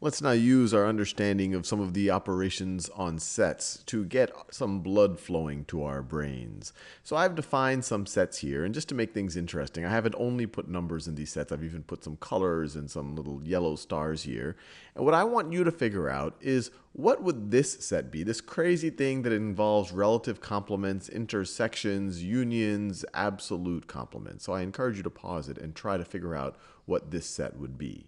Let's now use our understanding of some of the operations on sets to get some blood flowing to our brains. So I've defined some sets here, and just to make things interesting, I haven't only put numbers in these sets, I've even put some colors and some little yellow stars here. And what I want you to figure out is, what would this set be? This crazy thing that involves relative complements, intersections, unions, absolute complements. So I encourage you to pause it and try to figure out what this set would be.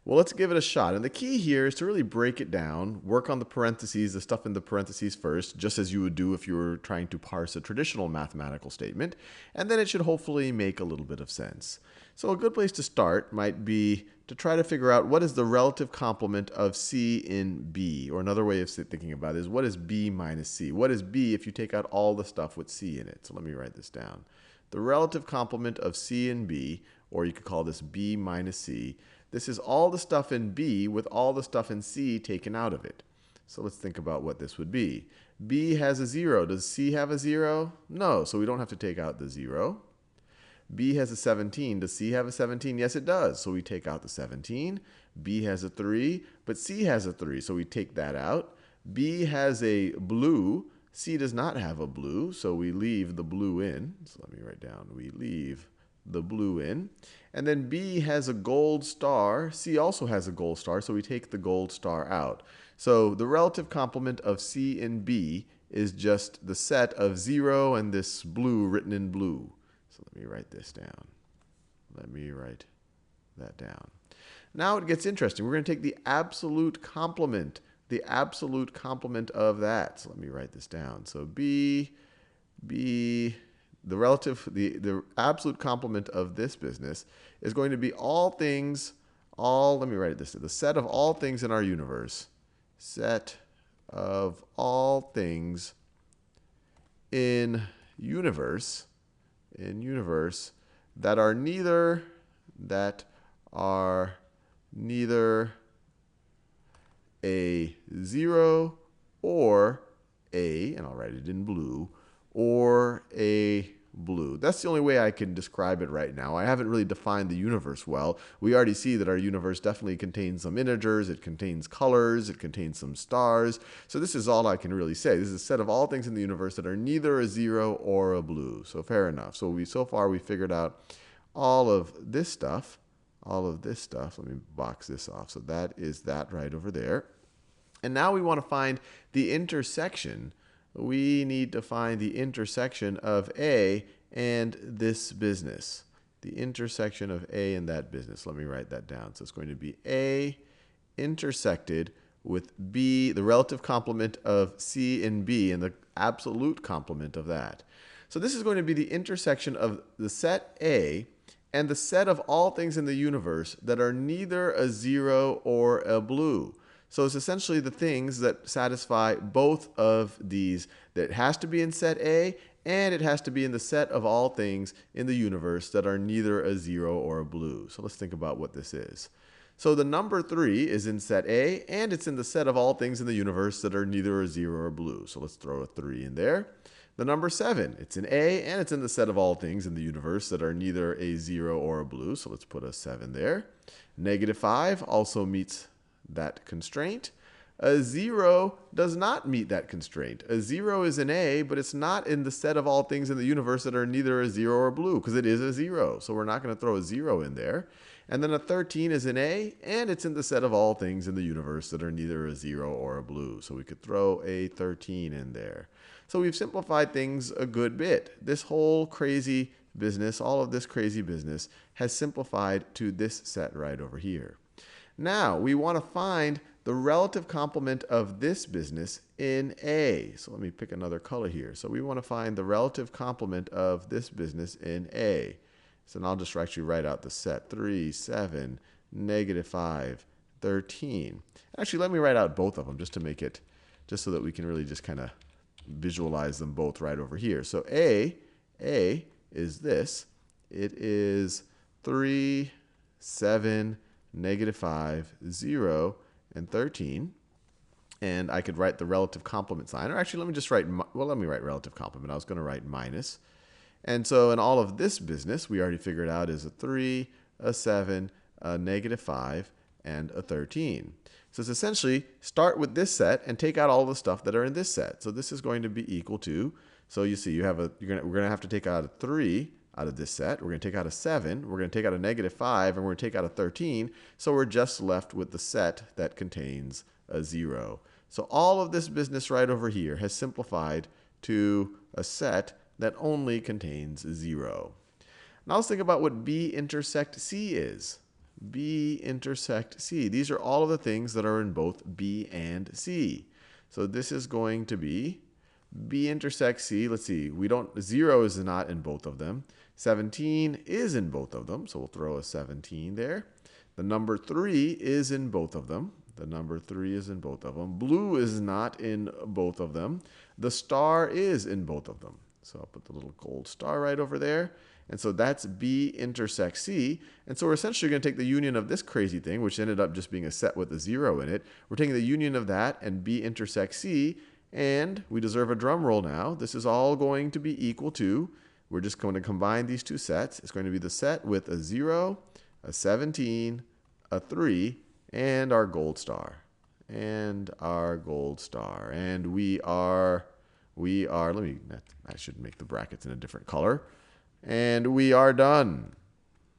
Well, let's give it a shot. And the key here is to really break it down, work on the parentheses, the stuff in the parentheses first, just as you would do if you were trying to parse a traditional mathematical statement. And then it should hopefully make a little bit of sense. So a good place to start might be to try to figure out what is the relative complement of C in B. Or another way of thinking about it is, what is B minus C? What is B if you take out all the stuff with C in it? So let me write this down. The relative complement of C in B, or you could call this B minus C. This is all the stuff in B with all the stuff in C taken out of it. So let's think about what this would be. B has a 0. Does C have a 0? No, so we don't have to take out the 0. B has a 17. Does C have a 17? Yes, it does. So we take out the 17. B has a 3, but C has a 3, so we take that out. B has a blue. C does not have a blue, so we leave the blue in. So let me write down, we leave the blue in. And then B has a gold star. C also has a gold star, so we take the gold star out. So the relative complement of C and B is just the set of 0 and this blue written in blue. So let me write this down. Let me write that down. Now it gets interesting. We're going to take the absolute complement of that. So let me write this down. So the absolute complement of this business is going to be let me write this, the set of all things in our universe. Set of all things in universe that are neither a 0 or and I'll write it in blue, or a blue. That's the only way I can describe it right now. I haven't really defined the universe well. We already see that our universe definitely contains some integers, it contains colors, it contains some stars. So this is all I can really say. This is a set of all things in the universe that are neither a 0 or a blue. So fair enough. So far we figured out all of this stuff. Let me box this off. So that is that right over there. And now we want to find the intersection. We need to find the intersection of A and this business. The intersection of A and that business. Let me write that down. So it's going to be A intersected with B, the relative complement of C and B, and the absolute complement of that. So this is going to be the intersection of the set A and the set of all things in the universe that are neither a 0 or a blue. So it's essentially the things that satisfy both of these. That it has to be in set A, and it has to be in the set of all things in the universe that are neither a 0 or a blue. So let's think about what this is. So the number 3 is in set A, and it's in the set of all things in the universe that are neither a 0 or a blue. So let's throw a 3 in there. The number 7, it's in A, and it's in the set of all things in the universe that are neither a 0 or a blue. So let's put a 7 there. Negative 5 also meets that constraint. A 0 does not meet that constraint. A 0 is in A, but it's not in the set of all things in the universe that are neither a 0 or a blue, because it is a 0. So we're not going to throw a 0 in there. And then a 13 is in A, and it's in the set of all things in the universe that are neither a 0 or a blue. So we could throw a 13 in there. So we've simplified things a good bit. This whole crazy business, all of this crazy business, has simplified to this set right over here. Now, we want to find the relative complement of this business in A. So let me pick another color here. So we want to find the relative complement of this business in A. So now I'll just actually write out the set. 3, 7, negative 5, 13. Actually, let me write out both of them just to make it, just so that we can really just kind of visualize them both right over here. So A is this. It is 3, 7, negative 5, 0, and 13. And I could write the relative complement sign. Or actually, let me write relative complement. I was going to write minus. And so in all of this business, we already figured out is a 3, a 7, a negative 5, and a 13. So it's essentially start with this set and take out all the stuff that are in this set. So this is going to be equal to, so you see we're going to have to take out a 3 out of this set. We're going to take out a 7. We're going to take out a -5, and we're going to take out a 13. So we're just left with the set that contains a 0. So all of this business right over here has simplified to a set that only contains 0. Now let's think about what B intersect C is. B intersect C. These are all of the things that are in both B and C. So this is going to be B intersect C. Let's see. 0 is not in both of them. 17 is in both of them. So we'll throw a 17 there. The number 3 is in both of them. The number 3 is in both of them. Blue is not in both of them. The star is in both of them. So I'll put the little gold star right over there. And so that's B intersect C. And so we're essentially going to take the union of this crazy thing, which ended up just being a set with a 0 in it. We're taking the union of that and B intersect C. And we deserve a drum roll now. This is all going to be equal to, we're just going to combine these two sets. It's going to be the set with a 0, a 17, a 3, and our gold star. And our gold star. And I should make the brackets in a different color. And we are done.